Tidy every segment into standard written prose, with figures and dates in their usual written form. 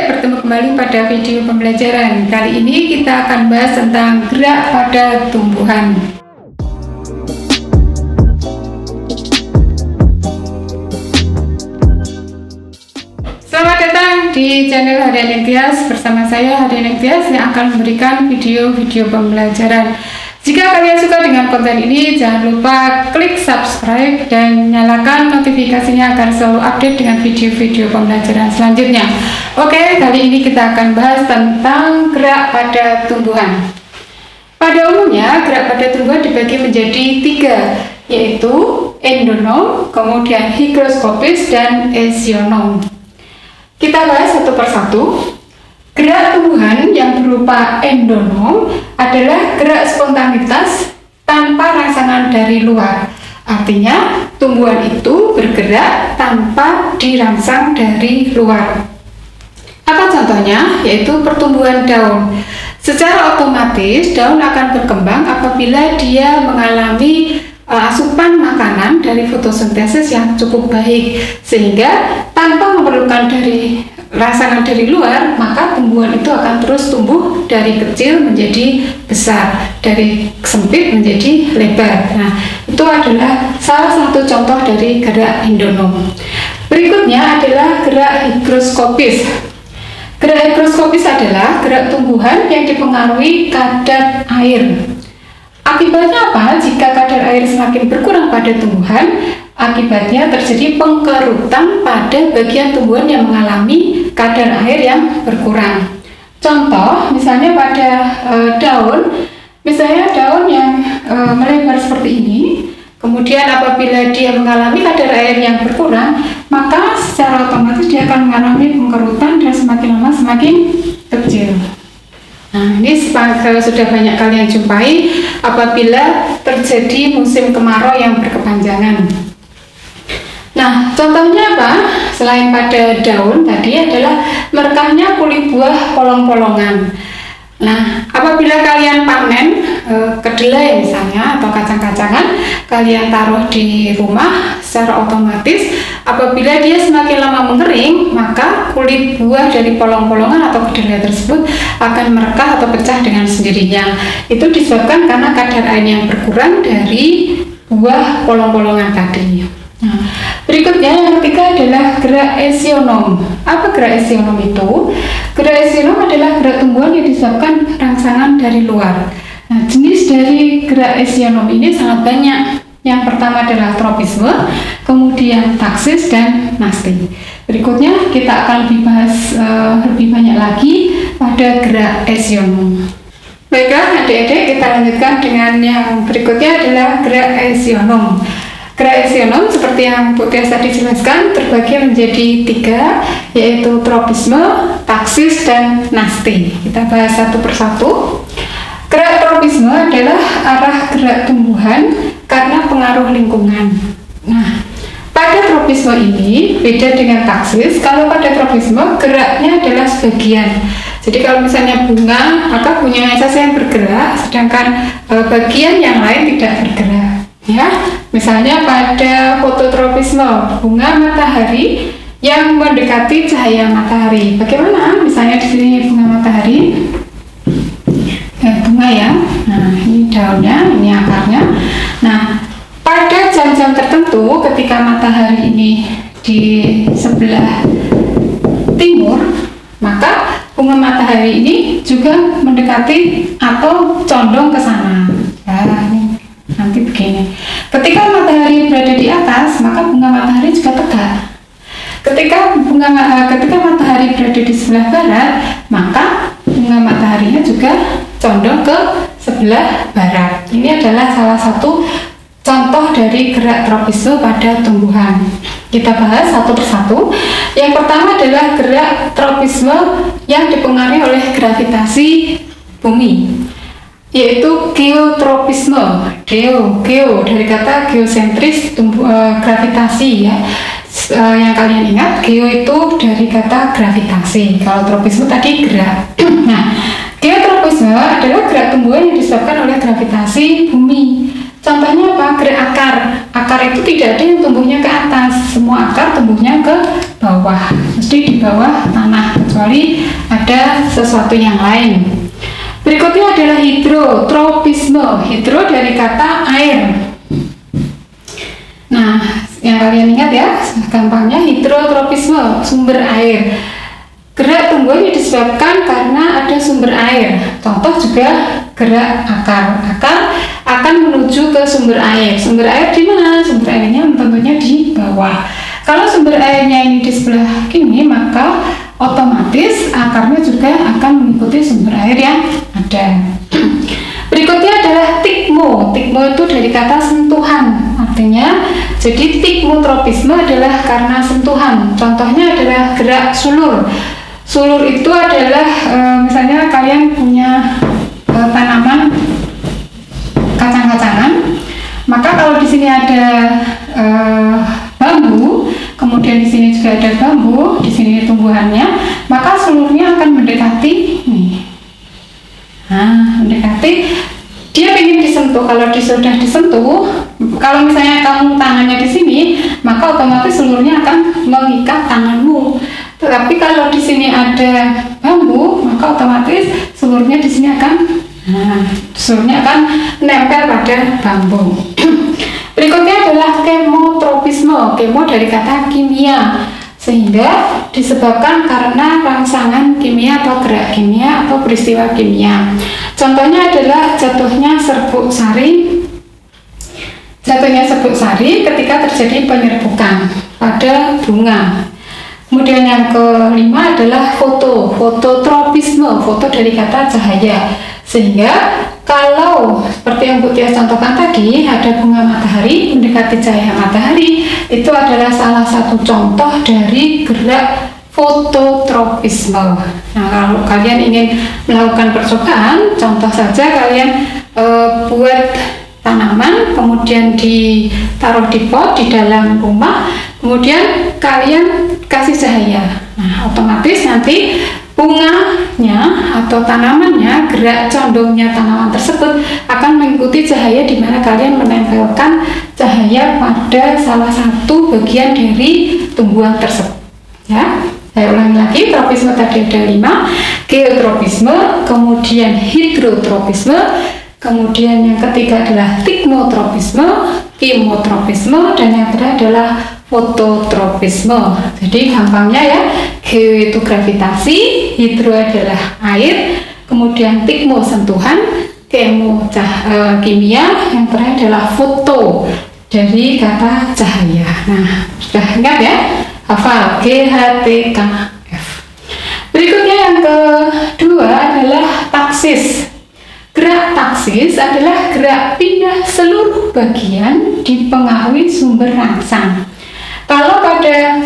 adik-adik, bertemu kembali pada video pembelajaran. Kali ini kita akan bahas tentang gerak pada tumbuhan. Selamat datang di channel Harian Ikhtias. Bersama saya Harian Ikhtias yang akan memberikan video-video pembelajaran. Jika kalian suka dengan konten ini, jangan lupa klik subscribe dan nyalakan notifikasinya agar selalu update dengan video-video pembelajaran selanjutnya. Oke, kali ini kita akan bahas tentang gerak pada tumbuhan. Pada umumnya, gerak pada tumbuhan dibagi menjadi 3, yaitu endonom, kemudian higroskopis, dan esionom. Kita bahas satu persatu. Gerak tumbuhan yang berupa endonom adalah gerak spontanitas tanpa rangsangan dari luar. Artinya, tumbuhan itu bergerak tanpa dirangsang dari luar. Apa contohnya? Yaitu pertumbuhan daun. Secara otomatis, daun akan berkembang apabila dia mengalami asupan makanan dari fotosintesis yang cukup baik, sehingga tanpa memerlukan rangsangan dari luar, maka tumbuhan itu akan terus tumbuh dari kecil menjadi besar, dari sempit menjadi lebar. Nah, itu adalah salah satu contoh dari gerak endonom. Berikutnya adalah gerak higroskopis. Gerak higroskopis adalah gerak tumbuhan yang dipengaruhi kadar air. Akibatnya apa? Jika kadar air semakin berkurang pada tumbuhan, akibatnya terjadi pengkerutan pada bagian tumbuhan yang mengalami kadar air yang berkurang. Contoh, misalnya pada daun, misalnya daun yang melebar seperti ini, kemudian apabila dia mengalami kadar air yang berkurang, maka secara otomatis dia akan mengalami pengkerutan dan semakin lama semakin kecil. Nah, ini sudah banyak kalian jumpai apabila terjadi musim kemarau yang berkepanjangan. Nah, contohnya apa? Selain pada daun tadi adalah merekahnya kulit buah polong-polongan. Nah, apabila kalian panen kedelai misalnya atau kacang-kacangan, kalian taruh di rumah, secara otomatis apabila dia semakin lama mengering, maka kulit buah dari polong-polongan atau kedelai tersebut akan merekah atau pecah dengan sendirinya. Itu disebabkan karena kadar air yang berkurang dari buah polong-polongan tadi. Nah, berikutnya yang ketiga adalah gerak esionom. Apa gerak esionom itu? Gerak esionom adalah gerak tumbuhan yang disebabkan rangsangan dari luar. Nah, jenis dari gerak esionom ini sangat banyak. Yang pertama adalah tropisme, kemudian taksis, dan nasti. Berikutnya kita akan lebih banyak lagi pada gerak esionom. Baiklah adik-adik, kita lanjutkan dengan yang berikutnya adalah gerak esionom. Gerak esionom seperti yang Bu Tias tadi jelaskan terbagi menjadi 3, yaitu tropisme, taksis, dan nasti. Kita bahas satu persatu. Gerak tropisme adalah arah gerak tumbuhan karena pengaruh lingkungan. Nah, pada tropisme ini beda dengan taksis. Kalau pada tropisme geraknya adalah sebagian. Jadi kalau misalnya bunga, maka bunganya saja yang bergerak, sedangkan bagian yang lain tidak bergerak. Ya, misalnya pada fototropisme, bunga matahari yang mendekati cahaya matahari. Bagaimana? Misalnya di sini bunga matahari, bunga ya. Nah, ini daunnya, ini akarnya. Nah, pada jam-jam tertentu, ketika matahari ini di sebelah timur, maka bunga matahari ini juga mendekati atau condong ke sana. Nah, ini nanti begini. Ketika matahari berada di atas, maka bunga matahari juga tegak. Ketika matahari berada di sebelah barat, maka bunga mataharinya juga condong ke sebelah barat. Ini adalah salah satu contoh dari gerak tropisme pada tumbuhan. Kita bahas satu persatu. Yang pertama adalah gerak tropisme yang dipengaruhi oleh gravitasi bumi, yaitu geotropisme. Geo dari kata geosentris, gravitasi ya. Yang kalian ingat, geo itu dari kata gravitasi. Kalau tropisme tadi gerak. Nah, geotropisme adalah gerak tumbuhan yang disebabkan oleh gravitasi bumi. Contohnya apa? Gerak akar. Akar itu tidak ada yang tumbuhnya ke atas. Semua akar tumbuhnya ke bawah, mesti di bawah tanah. kecuali ada sesuatu yang lain. Berikutnya adalah hidrotropisme. Hidro dari kata air. Nah, yang kalian ingat ya, gampangnya hidrotropisme, sumber air. Gerak tumbuhan disebabkan karena ada sumber air. Contoh juga gerak akar. Akar akan menuju ke sumber air. Sumber air di mana? Sumber airnya tentunya di bawah. Kalau sumber airnya ini di sebelah kiri, maka otomatis akarnya juga akan mengikuti sumber air yang ada. Berikutnya adalah tikmo. Tikmo itu dari kata sentuhan. Artinya, jadi tikmotropisme adalah karena sentuhan. Contohnya adalah gerak sulur. Sulur itu adalah misalnya kalian punya tanaman kacang-kacangan, maka kalau di sini ada bambu, kemudian di sini juga ada bambu, di sini tumbuhannya, maka sulurnya akan mendekati nih. Nah, mendekati, dia ingin disentuh. Kalau sudah disentuh, kalau misalnya kamu tangannya di sini, maka otomatis sulurnya akan mengikat tanganmu. Tetapi kalau di sini ada bambu, maka otomatis sulurnya di sini akan nempel pada bambu. Berikutnya adalah kemotropisme. Kemo dari kata kimia, sehingga disebabkan karena rangsangan kimia atau gerak kimia atau peristiwa kimia. Contohnya adalah jatuhnya serbuk sari. Jatuhnya serbuk sari ketika terjadi penyerbukan pada bunga. Kemudian yang kelima adalah fototropisme. Foto dari kata cahaya. Sehingga kalau seperti yang Bu Tia contohkan tadi, ada bunga matahari mendekati cahaya matahari, itu adalah salah satu contoh dari gerak fototropisme. Nah, kalau kalian ingin melakukan percobaan, contoh saja kalian buat tanaman, kemudian ditaruh di pot di dalam rumah, kemudian kalian kasih cahaya. Nah, otomatis nanti bunganya atau tanamannya, gerak condongnya tanaman tersebut akan mengikuti cahaya di mana kalian menempelkan cahaya pada salah satu bagian dari tumbuhan tersebut. Ya, saya ulangi lagi, tropisme tadi ada 5, geotropisme, kemudian hidrotropisme, kemudian yang ketiga adalah tikmotropisme, kemotropisme, dan yang terakhir adalah fototropisme. Jadi gampangnya ya, geo itu gravitasi, hidro adalah air, kemudian tikmo sentuhan, kemo kimia, yang terakhir adalah foto dari kata cahaya. Nah, sudah ingat ya? Hafal GHTKF. Berikutnya yang kedua adalah taksis. Gerak taksis adalah gerak pindah seluruh bagian dipengaruhi sumber rangsang. Kalau pada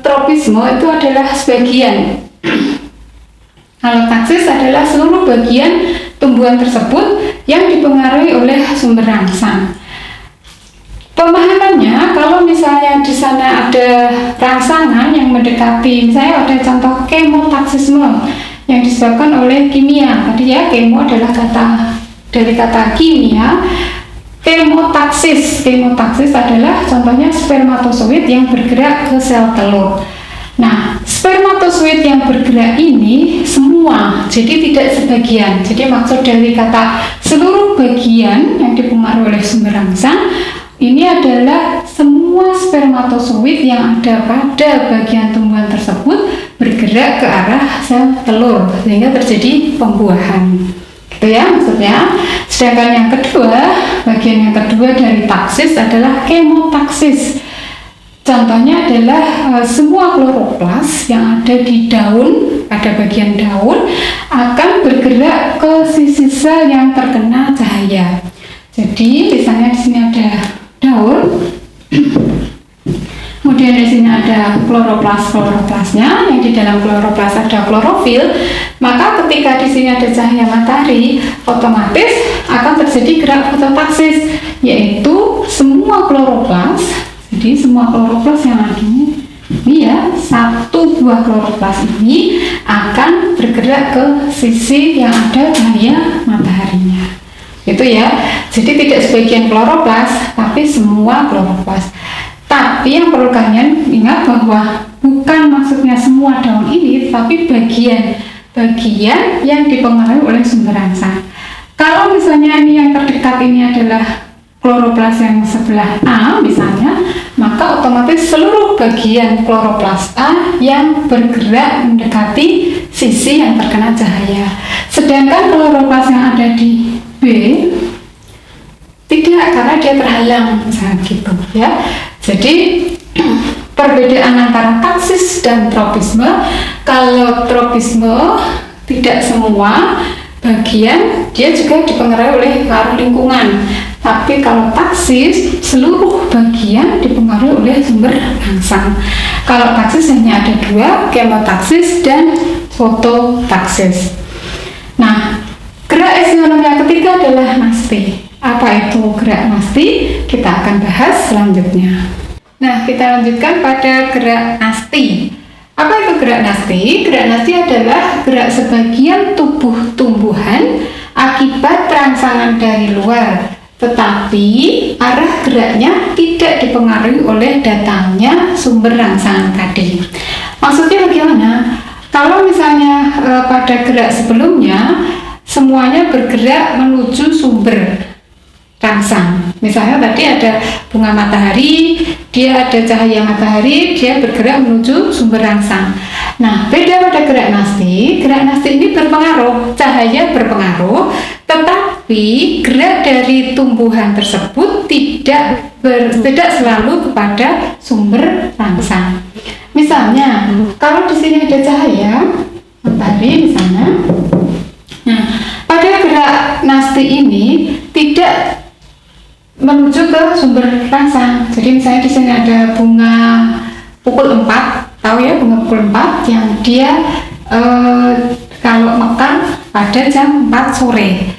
tropisme itu adalah sebagian. Kalau taksis adalah seluruh bagian tumbuhan tersebut yang dipengaruhi oleh sumber rangsang. Pemahamannya, kalau misalnya di sana ada rangsangan yang mendekati, misalnya ada contoh kemotaksisme yang disebabkan oleh kimia. Tadi ya, kemo adalah dari kata kimia. Kemotaksis adalah contohnya spermatozoid yang bergerak ke sel telur. Nah, spermatozoid yang bergerak ini semua, jadi tidak sebagian. Jadi maksud dari kata seluruh bagian yang dipengaruhi oleh sumber rangsang, ini adalah semua spermatozoid yang ada pada bagian tumbuhan tersebut bergerak ke arah sel telur sehingga terjadi pembuahan. Gitu ya maksudnya. Sedangkan yang kedua, bagian yang kedua dari taksis adalah kemotaksis. Contohnya adalah semua kloroplas yang ada di daun, pada bagian daun akan bergerak ke sisi sel yang terkena cahaya. Jadi misalnya di sini ada daun, kemudian di sini ada kloroplasnya, yang di dalam kloroplas ada klorofil, maka ketika di sini ada cahaya matahari, otomatis akan terjadi gerak fototaksis, yaitu semua kloroplas. Jadi semua kloroplas yang ada ini ya, satu buah kloroplas ini akan bergerak ke sisi yang ada cahaya mataharinya. Itu ya. Jadi tidak sebagian kloroplas, tapi semua kloroplas. Tapi yang perlu kalian ingat bahwa bukan maksudnya semua daun ini, tapi bagian yang dipengaruhi oleh sumber rangsang. Kalau misalnya ini yang terdekat ini adalah kloroplas yang sebelah A misalnya, maka otomatis seluruh bagian kloroplas A yang bergerak mendekati sisi yang terkena cahaya. Sedangkan kloroplas yang ada di B tidak, karena dia terhalang misalnya gitu ya. Jadi perbedaan antara taksis dan tropisme, kalau tropisme tidak semua bagian dia juga dipengaruhi oleh pengaruh lingkungan, tapi kalau taksis seluruh bagian dipengaruhi oleh sumber rangsang. Kalau taksis hanya ada dua, kemotaksis dan fototaksis. Nah, gerak esionom yang ketiga adalah nasti. Apa itu gerak nasti? Kita akan bahas selanjutnya. Nah, kita lanjutkan pada gerak nasti. Apa itu gerak nasti? Gerak nasti adalah gerak sebagian tubuh tumbuhan akibat rangsangan dari luar, tetapi arah geraknya tidak dipengaruhi oleh datangnya sumber rangsangan tadi. Maksudnya bagaimana? Kalau misalnya pada gerak sebelumnya semuanya bergerak menuju sumber rangsang. Misalnya tadi ada bunga matahari, dia ada cahaya matahari, dia bergerak menuju sumber rangsang. Nah, beda pada gerak nasti. Gerak nasti ini berpengaruh, cahaya berpengaruh, tetapi gerak dari tumbuhan tersebut tidak selalu kepada sumber rangsang. Misalnya, kalau di sini ada cahaya matahari misalnya, nah pada gerak nasti ini tidak menuju ke sumber rangsang. Jadi misalnya di sini ada bunga pukul 4, tahu ya bunga pukul 4 yang dia kalau mekar pada jam 4 sore.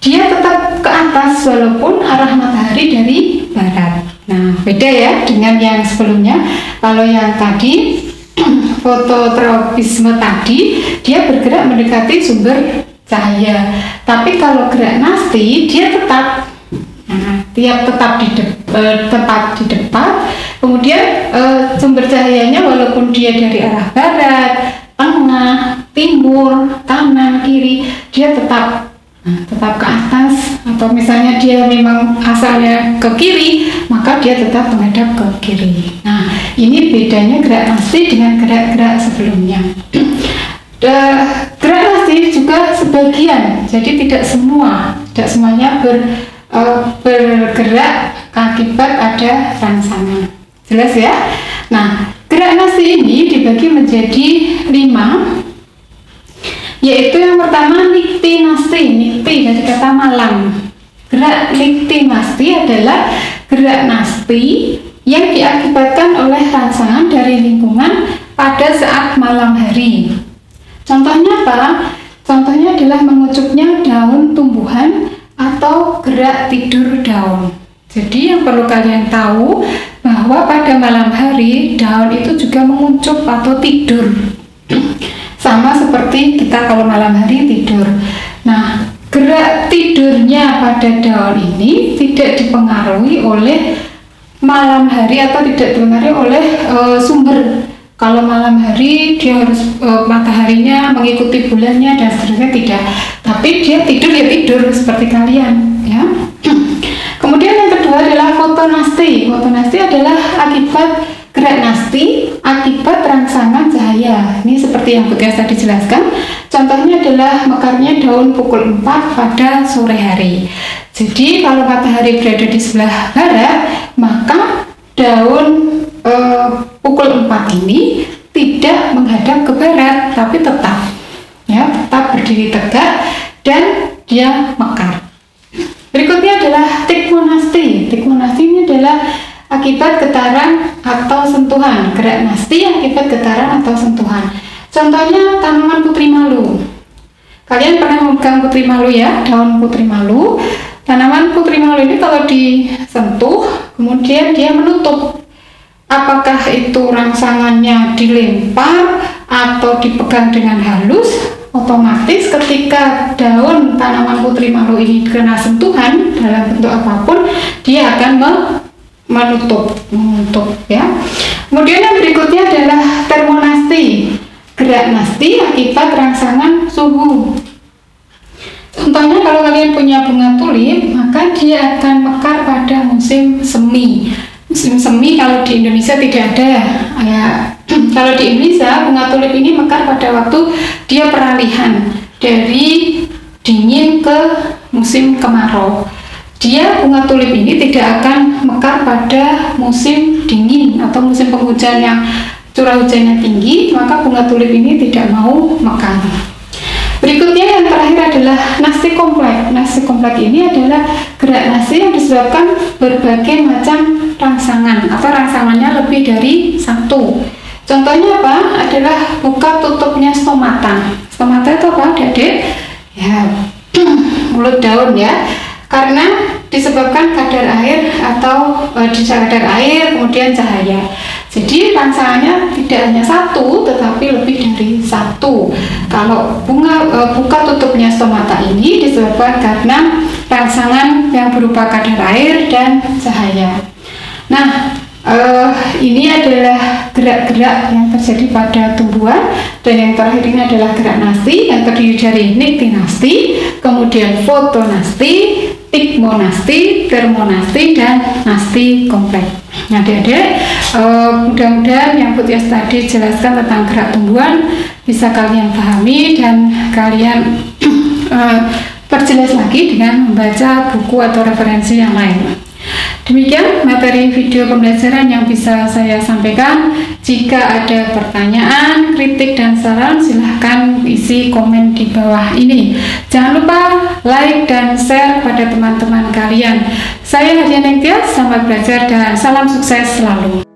Dia tetap ke atas walaupun arah matahari dari barat. Nah, beda ya dengan yang sebelumnya. Kalau yang tadi fototropisme tadi dia bergerak mendekati sumber cahaya. Tapi kalau gerak nasti dia tetap tetap di depan, kemudian sumber cahayanya walaupun dia dari arah barat, tengah, timur, kanan, kiri, dia tetap ke atas, atau misalnya dia memang asalnya ke kiri, maka dia tetap menghadap ke kiri. Nah, ini bedanya gerak nasti dengan gerak-gerak sebelumnya. Gerak nasti juga sebagian, jadi tidak semuanya bergerak akibat ada rangsangan. Jelas ya? Nah, gerak nasti ini dibagi menjadi 5, yaitu yang pertama nikti nasti. Nikti dari kata malam. Gerak nikti nasti adalah gerak nasti yang diakibatkan oleh rangsangan dari lingkungan pada saat malam hari. Contohnya apa? Contohnya adalah mengucupnya daun tumbuhan atau gerak tidur daun. Jadi yang perlu kalian tahu bahwa pada malam hari daun itu juga mengucup atau tidur. Sama seperti kita kalau malam hari tidur. Nah, gerak tidurnya pada daun ini tidak dipengaruhi oleh malam hari atau tidak dipengaruhi oleh sumber. Kalau malam hari dia harus mataharinya mengikuti bulannya dan seterusnya, tidak. Tapi dia tidur ya tidur seperti kalian ya. Kemudian yang kedua adalah fotonasti. Fotonasti adalah akibat gerak nasti akibat rangsangan cahaya. Ini seperti yang Budias tadi jelaskan. Contohnya adalah mekarnya daun pukul 4 pada sore hari. Jadi kalau matahari berada di sebelah barat, maka daun pukul 4 ini tidak menghadap ke barat, tapi tetap berdiri tegak dan dia mekar. Berikutnya adalah tikmonasti. Tikmonasti ini adalah akibat getaran atau sentuhan. Gerak nasti akibat getaran atau sentuhan. Contohnya tanaman putri malu. Kalian pernah memegang putri malu ya, daun putri malu. Tanaman putri malu ini kalau disentuh, kemudian dia menutup. Apakah itu rangsangannya dilempar atau dipegang dengan halus, otomatis ketika daun tanaman putri malu ini kena sentuhan dalam bentuk apapun, dia akan menutup ya. Kemudian yang berikutnya adalah termonasti, gerak nasti akibat rangsangan suhu. Contohnya kalau kalian punya bunga tulip, maka dia akan mekar pada musim semi. Musim semi kalau di Indonesia tidak ada ya. Kalau di Indonesia bunga tulip ini mekar pada waktu dia peralihan dari dingin ke musim kemarau. Dia bunga tulip ini tidak akan mekar pada musim dingin atau musim penghujan yang curah hujannya tinggi, maka bunga tulip ini tidak mau mekar. Berikutnya yang terakhir adalah nasti kompleks. Nasti kompleks ini adalah gerak nasti yang disebabkan berbagai macam rangsangan atau rangsangannya lebih dari satu. Contohnya apa? Adalah buka tutupnya stomata. Stomata itu apa, Adik-adik? Ya, mulut daun ya. Karena disebabkan kadar air atau kadar air kemudian cahaya. Jadi rangsangannya tidak hanya satu tetapi lebih dari satu. Kalau buka tutupnya stomata ini disebabkan karena rangsangan yang berupa kadar air dan cahaya. Nah, ini adalah gerak-gerak yang terjadi pada tumbuhan, dan yang terakhir ini adalah gerak nasti yang terdiri dari niktinasti, kemudian fotonasti, tigmonasti, termonasti, dan nasti kompleks. Nah, adik-adik, mudah-mudahan yang Putih tadi jelaskan tentang gerak tumbuhan bisa kalian pahami dan kalian perjelas lagi dengan membaca buku atau referensi yang lain. Demikian materi video pembelajaran yang bisa saya sampaikan. Jika ada pertanyaan, kritik, dan saran, silahkan isi komen di bawah ini. Jangan lupa like dan share pada teman-teman kalian. Saya Hadiah Nengtyas, selamat belajar dan salam sukses selalu.